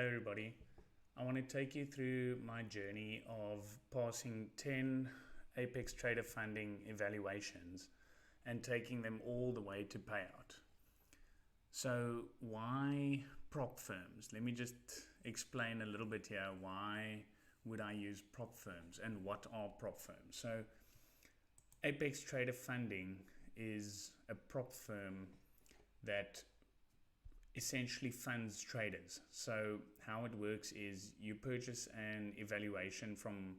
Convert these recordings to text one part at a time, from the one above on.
Hello everybody. I want to take you through my journey of passing 10 Apex Trader funding evaluations and taking them all the way to payout. So why prop firms? Let me just explain a little bit here. Why would I use prop firms and what are prop firms? So Apex Trader Funding is a prop firm that essentially funds traders. So how it works is you purchase an evaluation from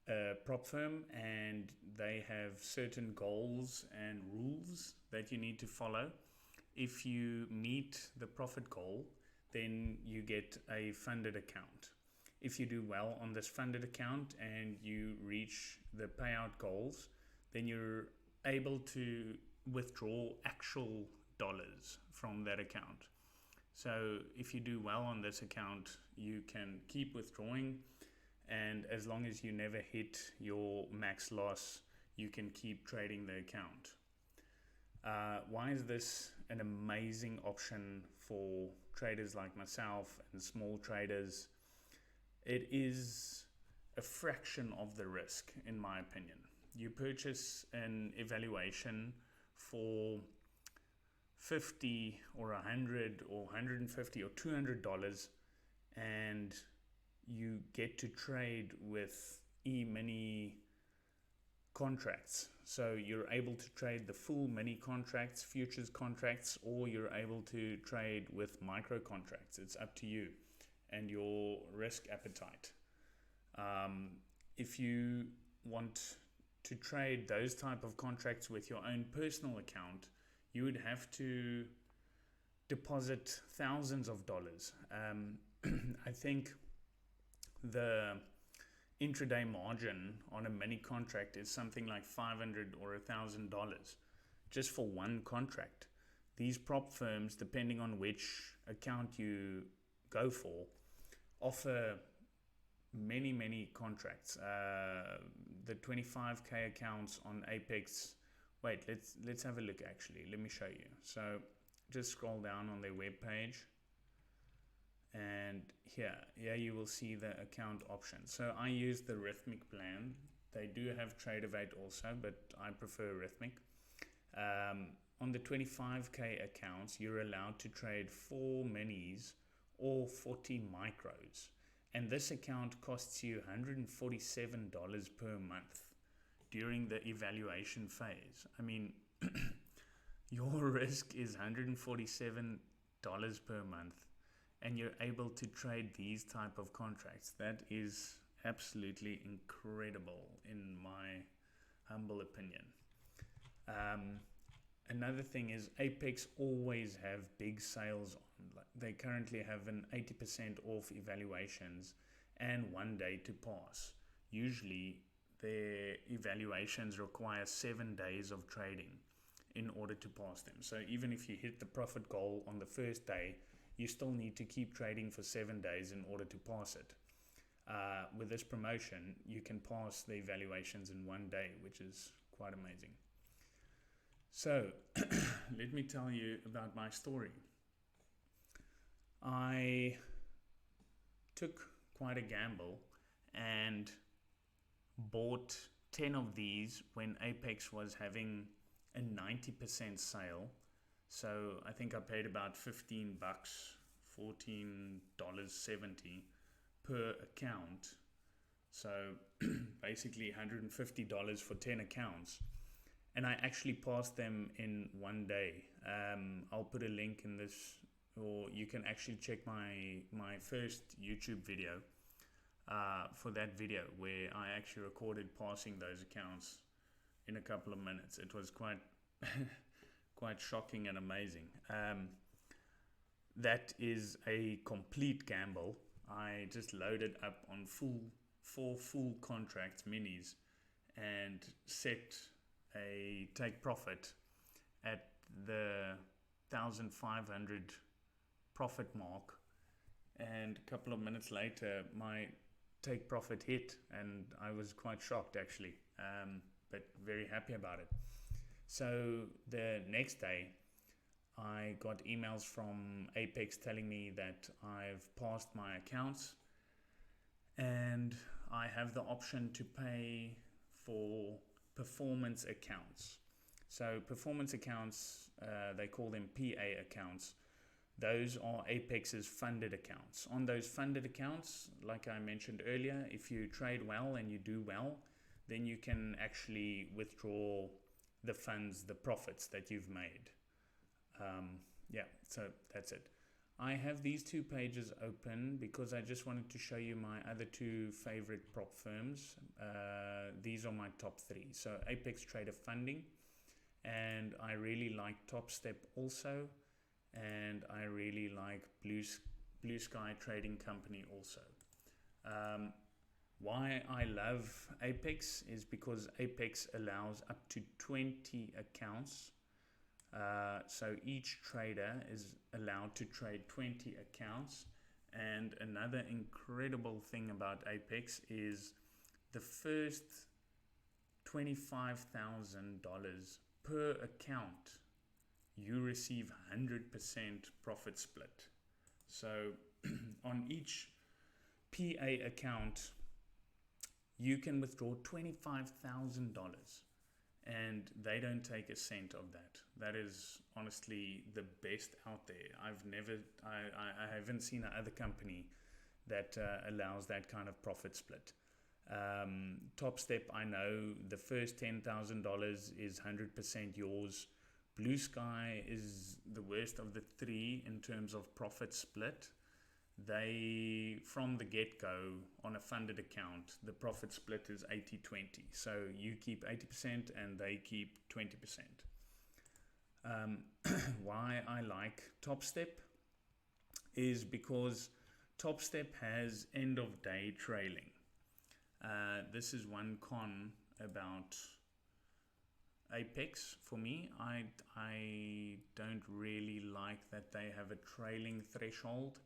a prop firm and they have certain goals and rules that you need to follow. If you meet the profit goal, then you get a funded account. If you do well on this funded account and you reach the payout goals, then you're able to withdraw actual dollars from that account. So if you do well on this account, you can keep withdrawing, and as long as you never hit your max loss, you can keep trading the account. Why is this an amazing option for traders like myself and small traders? It is a fraction of the risk, in my opinion. You purchase an evaluation for $50 or $100 or $150 or $200, and you get to trade with E-mini contracts. So you're able to trade the full mini contracts, futures contracts, or you're able to trade with micro contracts. It's up to you and your risk appetite. If you want to trade those type of contracts with your own personal account, you would have to deposit thousands of dollars. I think the intraday margin on a mini contract is something like $500 or $1,000 just for one contract. These prop firms, depending on which account you go for, offer many contracts. The 25k accounts on Apex. Wait, let's have a look actually. Let me show you. So just scroll down on their web page, and here you will see the account options. So I use the Rhythmic plan. They do have TradingView also, but I prefer Rhythmic. On the 25k accounts, you're allowed to trade 4 minis or 40 micros, and this account costs you $147 per month during the evaluation phase. I mean, your risk is $147 per month, and you're able to trade these type of contracts. That is absolutely incredible in my humble opinion. Another thing is Apex always have big sales on. They currently have an 80% off evaluations and 1 day to pass. Usually their evaluations require 7 days of trading in order to pass them. So even if you hit the profit goal on the first day, you still need to keep trading for 7 days in order to pass it. With this promotion, you can pass the evaluations in 1 day, which is quite amazing. So let me tell you about my story. I took quite a gamble and bought 10 of these when Apex was having a 90% sale. So I think I paid about $15, $14.70 per account. So basically $150 for 10 accounts. And I actually passed them in 1 day. I'll put a link in this, or you can actually check my first YouTube video for that video where I actually recorded passing those accounts in a couple of minutes. It was quite quite shocking and amazing. That is a complete gamble. I just loaded up on four full contracts minis and set a take profit at the 1,500 profit mark, and a couple of minutes later my take profit hit, and I was quite shocked actually, but very happy about it. So the next day I got emails from Apex telling me that I've passed my accounts and I have the option to pay for performance accounts. So performance accounts, they call them PA accounts. Those are Apex's funded accounts. On those funded accounts, like I mentioned earlier, if you trade well and you do well, then you can actually withdraw the funds, the profits that you've made. Yeah, so that's it. I have these two pages open because I just wanted to show you my other two favorite prop firms. These are my top three. So Apex Trader Funding, and I really like Top Step also, and I really like Blue Sky Trading Company also. Why I love Apex is because Apex allows up to 20 accounts. So each trader is allowed to trade 20 accounts. And another incredible thing about Apex is the first $25,000 per account, you receive 100% profit split. So on each PA account, you can withdraw $25,000 and they don't take a cent of that. That is honestly the best out there. I haven't seen another company that allows that kind of profit split. Top Step, I know the first $10,000 is 100% yours. Blue Sky is the worst of the three in terms of profit split. They, from the get-go, on a funded account, the profit split is 80-20. So you keep 80% and they keep 20%. Why I like Top Step is because Top Step has end-of-day trailing. This is one con about Apex for me. I don't really like that they have a trailing threshold.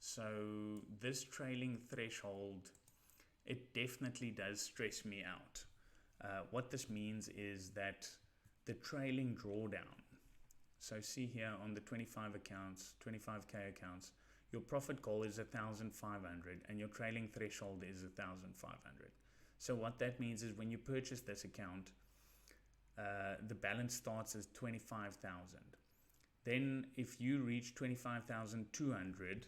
So this trailing threshold, it definitely does stress me out. What this means is that the trailing drawdown, so see here on the 25 accounts, 25k accounts, your profit goal is 1,500 and your trailing threshold is 1,500. So what that means is when you purchase this account, the balance starts as 25,000. Then if you reach 25,200,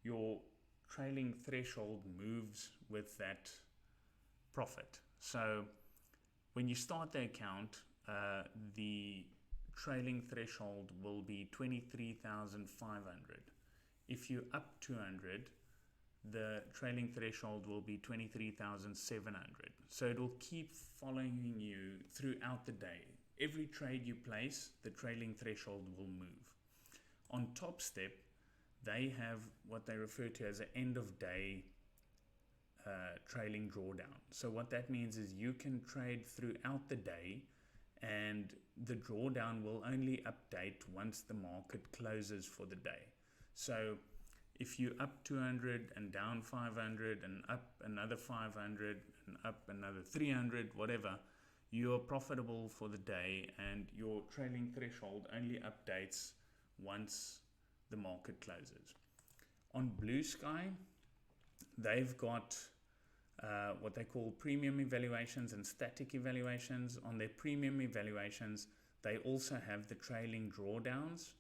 your trailing threshold moves with that profit. So when you start the account, the trailing threshold will be 23,500. If you up 200, the trailing threshold will be 23,700. So it will keep following you throughout the day. Every trade you place, the trailing threshold will move. On Top Step, they have what they refer to as an end of day trailing drawdown. So what that means is you can trade throughout the day and the drawdown will only update once the market closes for the day. So if you up 200 and down 500 and up another 500 and up another 300, whatever, you are profitable for the day and your trailing threshold only updates once the market closes. On Blue Sky, they've got what they call premium evaluations and static evaluations. On their premium evaluations, they also have the trailing drawdowns.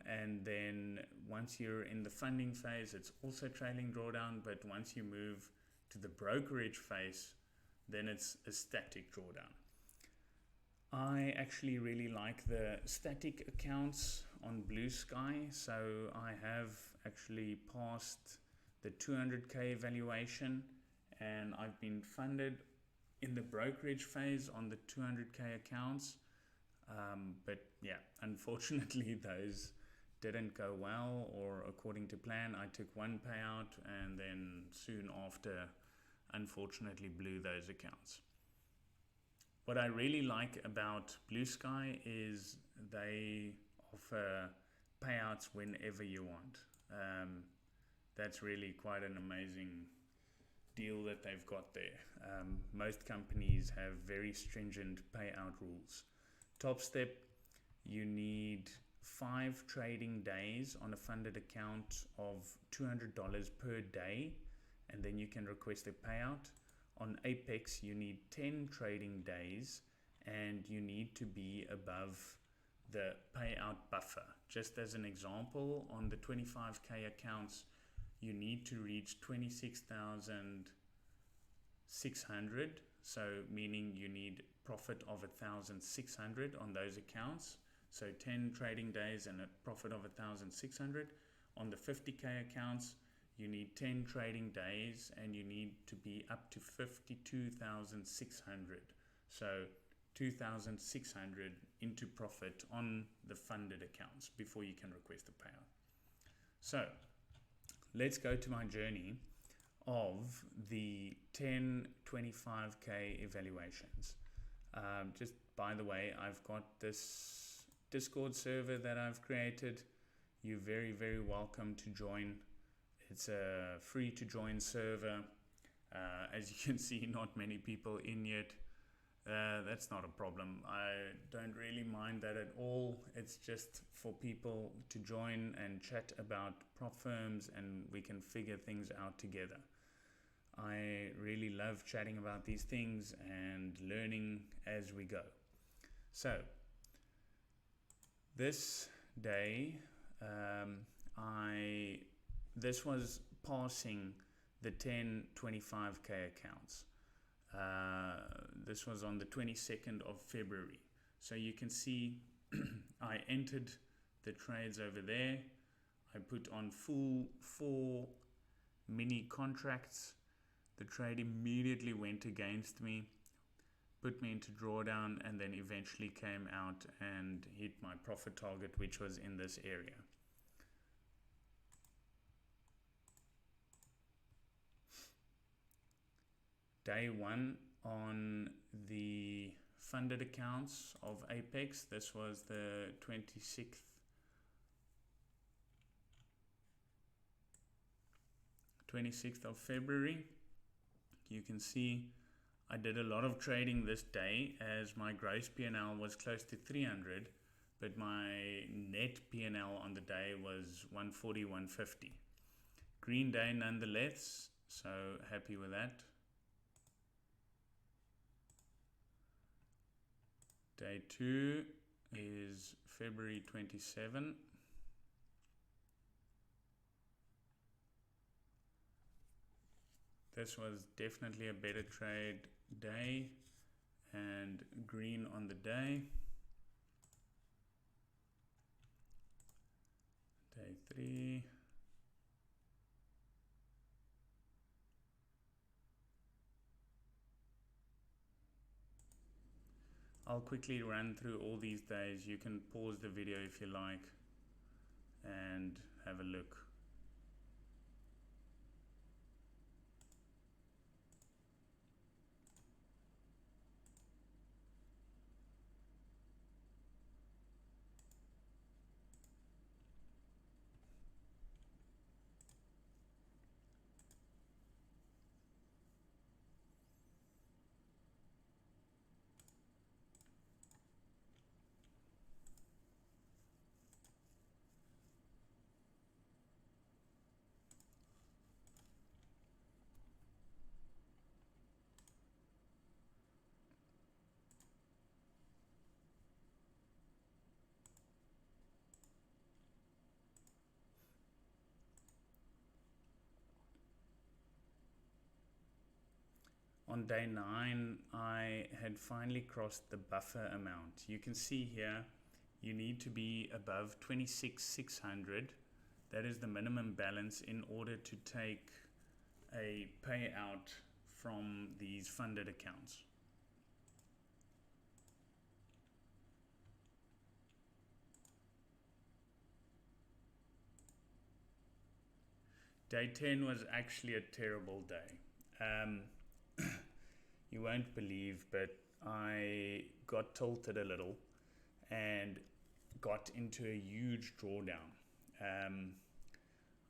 And then once you're in the funding phase, it's also trailing drawdown. But once you move to the brokerage phase, then it's a static drawdown. I actually really like the static accounts on Blue Sky. So I have actually passed the 200k evaluation and I've been funded in the brokerage phase on the 200k accounts. But yeah, unfortunately those didn't go well or according to plan. I took one payout and then soon after unfortunately blew those accounts. What I really like about Blue Sky is they offer payouts whenever you want. That's really quite an amazing deal that they've got there. Most companies have very stringent payout rules. Top Step, you need 5 trading days on a funded account of $200 per day, and then you can request a payout. On Apex, you need 10 trading days, and you need to be above the payout buffer. Just as an example, on the 25K accounts, you need to reach 26,600. So meaning you need profit of 1,600 on those accounts. So 10 trading days and a profit of 1,600. On the 50K accounts, you need 10 trading days and you need to be up to 52,600. So 2,600 into profit on the funded accounts before you can request a payout. So let's go to my journey of the 10 25K evaluations. Just by the way, I've got this Discord server that I've created. You're very, very welcome to join. It's a free to join server. As you can see, not many people in yet. That's not a problem. I don't really mind that at all. It's just for people to join and chat about prop firms, and we can figure things out together. I really love chatting about these things and learning as we go. So this day, this was passing the 10 25K accounts. This was on the 22nd of February. So you can see I entered the trades over there. I put on full 4 mini contracts. The trade immediately went against me, put me into drawdown, and then eventually came out and hit my profit target, which was in this area. Day 1 on the funded accounts of Apex, this was the 26th of February. You can see I did a lot of trading this day as my gross P&L was close to 300, but my net P&L on the day was 140, 150. Green day nonetheless, so happy with that. Day 2 is February 27. This was definitely a better trade day, and green on the day. Day 3. I'll quickly run through all these days. You can pause the video if you like and have a look. On day 9, I had finally crossed the buffer amount. You can see here, you need to be above 26,600. That is the minimum balance in order to take a payout from these funded accounts. Day 10 was actually a terrible day. You won't believe, but I got tilted a little and got into a huge drawdown.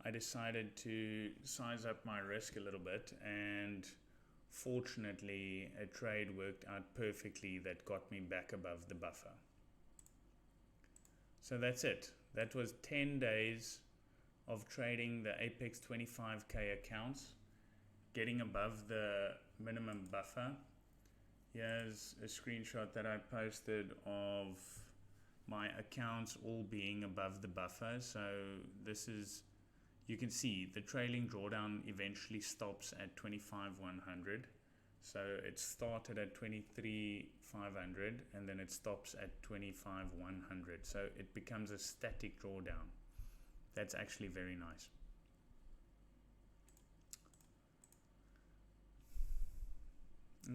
I decided to size up my risk a little bit, and fortunately a trade worked out perfectly that got me back above the buffer. So that's it. That was 10 days of trading the Apex 25k accounts, getting above the minimum buffer. Here's a screenshot that I posted of my accounts all being above the buffer. So this is, you can see the trailing drawdown eventually stops at 25,100. So it started at 23,500 and then it stops at 25,100. So it becomes a static drawdown. That's actually very nice.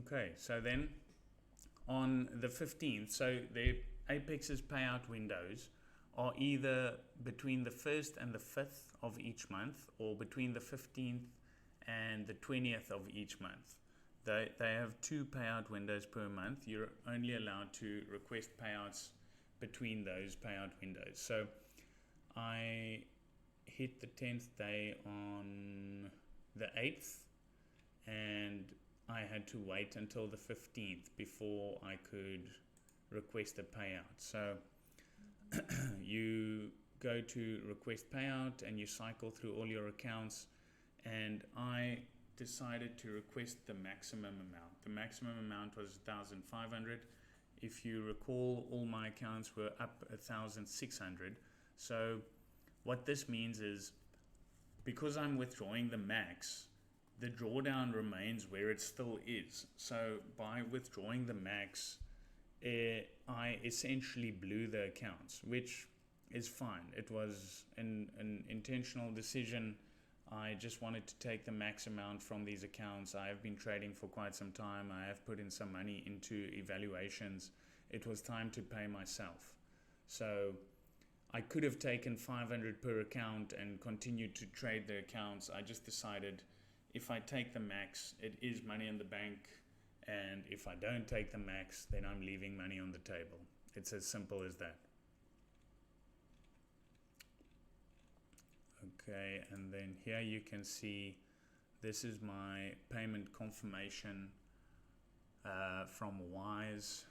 Okay, so then on the 15th, so the Apex's payout windows are either between the 1st and the 5th of each month, or between the 15th and the 20th of each month. They have 2 payout windows per month. You're only allowed to request payouts between those payout windows. So I hit the 10th day on the 8th, and I had to wait until the 15th before I could request a payout. So you go to request payout and you cycle through all your accounts, and I decided to request the maximum amount. The maximum amount was 1,500. If you recall, all my accounts were up 1,600. So what this means is, because I'm withdrawing the max, the drawdown remains where it still is. So by withdrawing the max, I essentially blew the accounts, which is fine. It was an intentional decision. I just wanted to take the max amount from these accounts. I have been trading for quite some time. I have put in some money into evaluations. It was time to pay myself. So I could have taken 500 per account and continued to trade the accounts. I just decided, if I take the max, it is money in the bank. And if I don't take the max, then I'm leaving money on the table. It's as simple as that. Okay, and then here you can see this is my payment confirmation from Wise.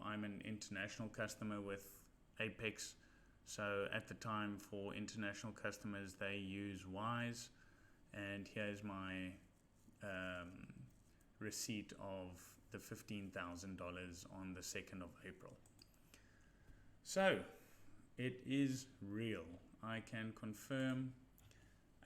I'm an international customer with Apex. So at the time, for international customers, they use Wise. And here's my receipt of the $15,000 on the 2nd of April. So it is real. I can confirm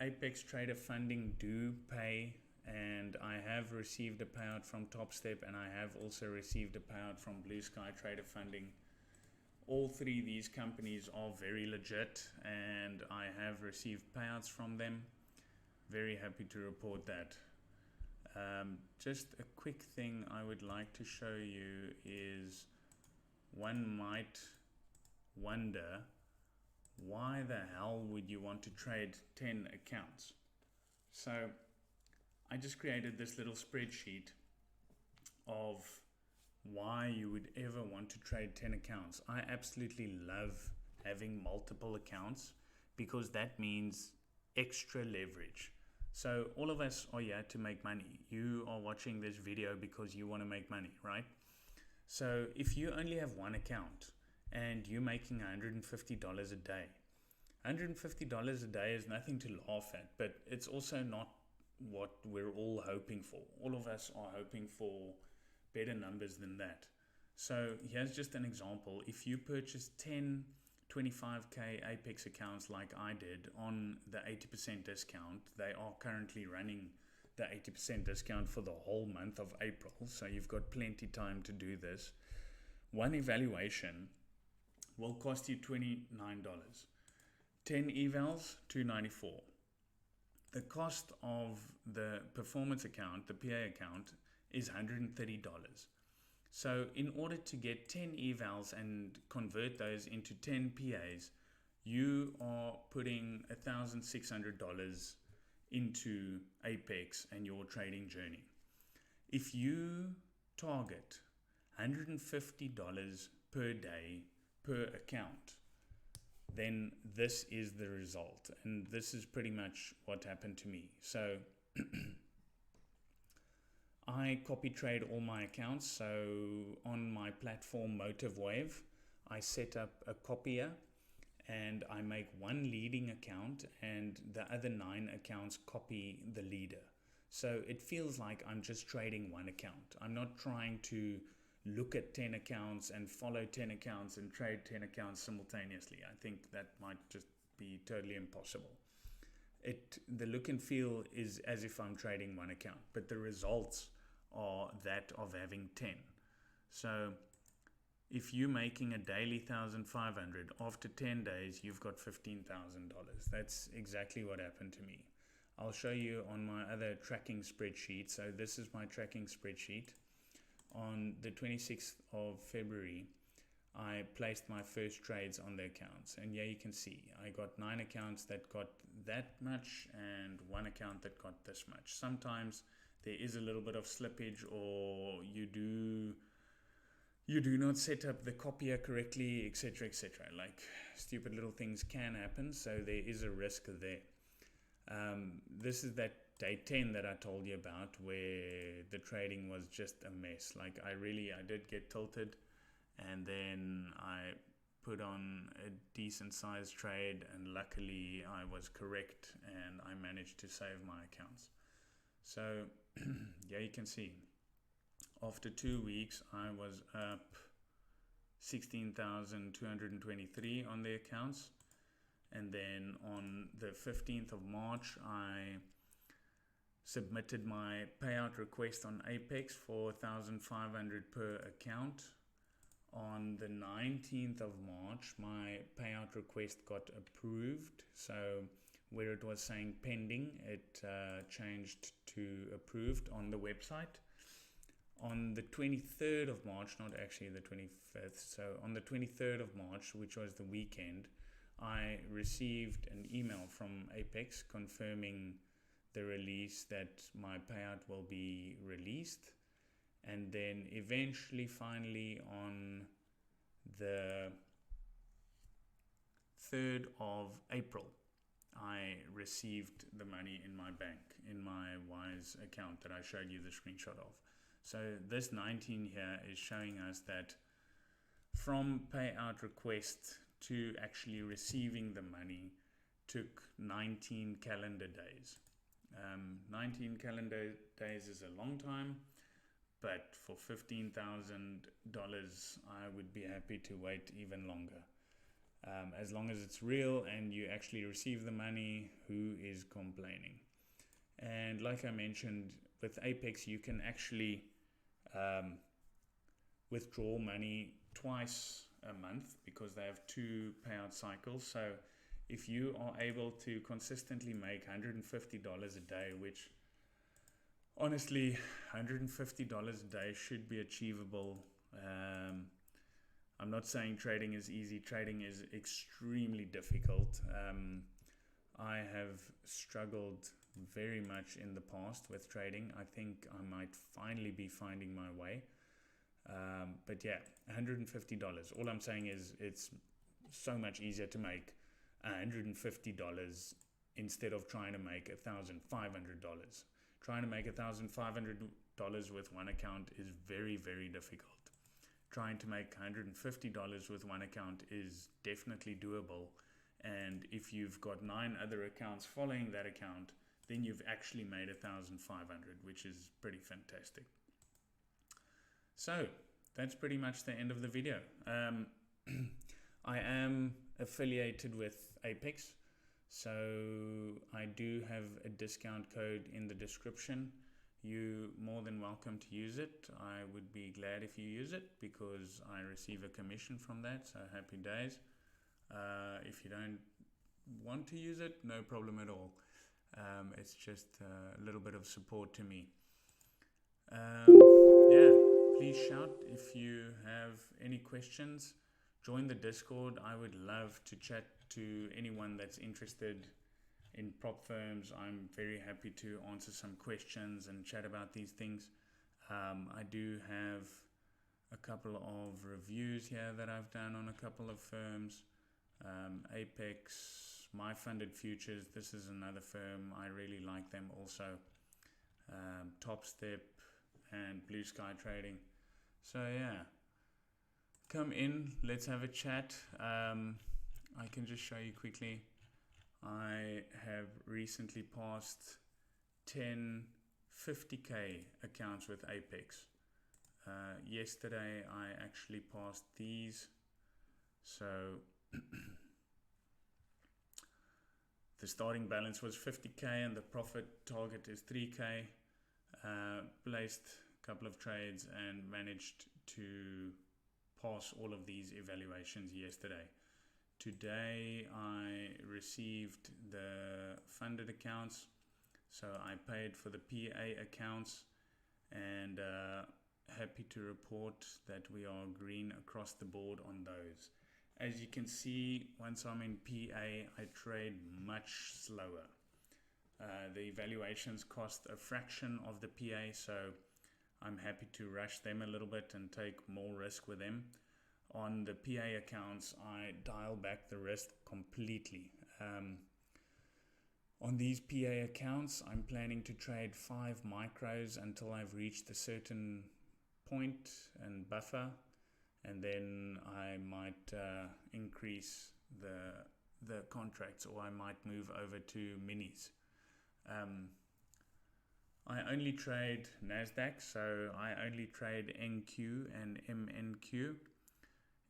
Apex Trader Funding do pay, and I have received a payout from TopStep, and I have also received a payout from Blue Sky Trader Funding. All three of these companies are very legit, and I have received payouts from them. Very happy to report that. Just a quick thing I would like to show you is, one might wonder, why the hell would you want to trade 10 accounts? So I just created this little spreadsheet of why you would ever want to trade 10 accounts. I absolutely love having multiple accounts because that means extra leverage. So all of us are here to make money. You are watching this video because you want to make money, right? So if you only have one account and you're making $150 a day, $150 a day is nothing to laugh at, but it's also not what we're all hoping for. All of us are hoping for better numbers than that. So here's just an example. If you purchase 10 25k Apex accounts like I did on the 80% discount, they are currently running the 80% discount for the whole month of April, so you've got plenty time to do this. One evaluation will cost you $29. 10 evals, $294. The cost of the performance account, the PA account, is $130. So in order to get 10 evals and convert those into 10 PAs, you are putting $1,600 into Apex and your trading journey. If you target $150 per day per account, then this is the result. And this is pretty much what happened to me. So I copy trade all my accounts. So on my platform MotiveWave, I set up a copier, and I make one leading account and the other 9 accounts copy the leader. So it feels like I'm just trading one account. I'm not trying to look at 10 accounts and follow 10 accounts and trade 10 accounts simultaneously. I think that might just be totally impossible. The look and feel is as if I'm trading one account, but the results are that of having 10. So if you're making a daily 1,500, after 10 days, you've got $15,000. That's exactly what happened to me. I'll show you on my other tracking spreadsheet. So this is my tracking spreadsheet. On the 26th of February, I placed my first trades on the accounts. And yeah, you can see I got 9 accounts that got that much and 1 account that got this much. Sometimes there is a little bit of slippage, or you do not set up the copier correctly, etc., etc. Like stupid little things can happen, so there is a risk there. This is that day 10 that I told you about, where the trading was just a mess. Like I did get tilted, and then I put on a decent sized trade, and luckily I was correct and I managed to save my accounts. So yeah, you can see after 2 weeks I was up 16,223 on the accounts, and then on the 15th of March I submitted my payout request on Apex for 1,500 per account. On the 19th of March my payout request got approved, so where it was saying pending, it changed to approved on the website. On the 23rd of March, not actually the 25th, so on the 23rd of March, which was the weekend, I received an email from Apex confirming the release, that my payout will be released. And then eventually, finally, on the 3rd of April, I received the money in my bank, in my Wise account that I showed you the screenshot of. So this 19 here is showing us that from payout request to actually receiving the money took 19 calendar days. 19 calendar days is a long time, but for $15,000 I would be happy to wait even longer. As long as it's real and you actually receive the money, who is complaining? And like I mentioned, with Apex you can actually withdraw money twice a month, because they have 2 payout cycles. So if you are able to consistently make $150 a day, which honestly $150 a day should be achievable. I'm not saying trading is easy. Trading is extremely difficult. I have struggled very much in the past with trading. I think I might finally be finding my way. But yeah, $150. All I'm saying is it's so much easier to make $150 instead of trying to make $1,500. Trying to make $1,500 with one account is very, very difficult. Trying to make $150 with one account is definitely doable. And if you've got 9 other accounts following that account, then you've actually made $1,500, which is pretty fantastic. So that's pretty much the end of the video. I am affiliated with Apex, so I do have a discount code in the description. You're more than welcome to use it. I would be glad if you use it, because I receive a commission from that, so happy days. If you don't want to use it, no problem at all. It's just a little bit of support to me. Yeah, please shout if you have any questions. Join the Discord. I would love to chat to anyone that's interested in prop firms. I'm very happy to answer some questions and chat about these things. I do have a couple of reviews here that I've done on a couple of firms. Apex, My Funded Futures, this is another firm. I really like them also. Top Step and Blue Sky Trading. So yeah, come in, let's have a chat. I can just show you quickly. I have recently passed 10 50k accounts with Apex. Yesterday I actually passed these. So the starting balance was 50k and the profit target is 3k. Placed a couple of trades and managed to pass all of these evaluations yesterday. Today I received the funded accounts, so I paid for the PA accounts, and happy to report that we are green across the board on those. As you can see, once I'm in PA, I trade much slower. The evaluations cost a fraction of the PA, so I'm happy to rush them a little bit and take more risk with them. On the PA accounts, I dial back the risk completely. On these PA accounts, I'm planning to trade 5 micros until I've reached a certain point and buffer, and then I might increase the contracts, or I might move over to minis. I only trade NASDAQ, so I only trade NQ and MNQ.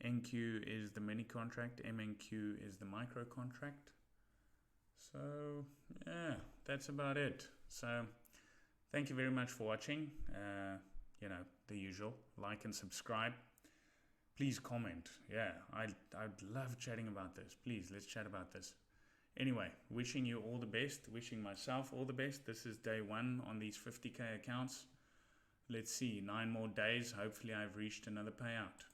NQ is the mini contract, MNQ is the micro contract. So yeah, that's about it. So thank you very much for watching. The usual, like and subscribe. Please comment. Yeah, I'd love chatting about this. Please, let's chat about this. Anyway, wishing you all the best, wishing myself all the best. This is day 1 on these 50k accounts. Let's see, 9 more days. Hopefully I've reached another payout.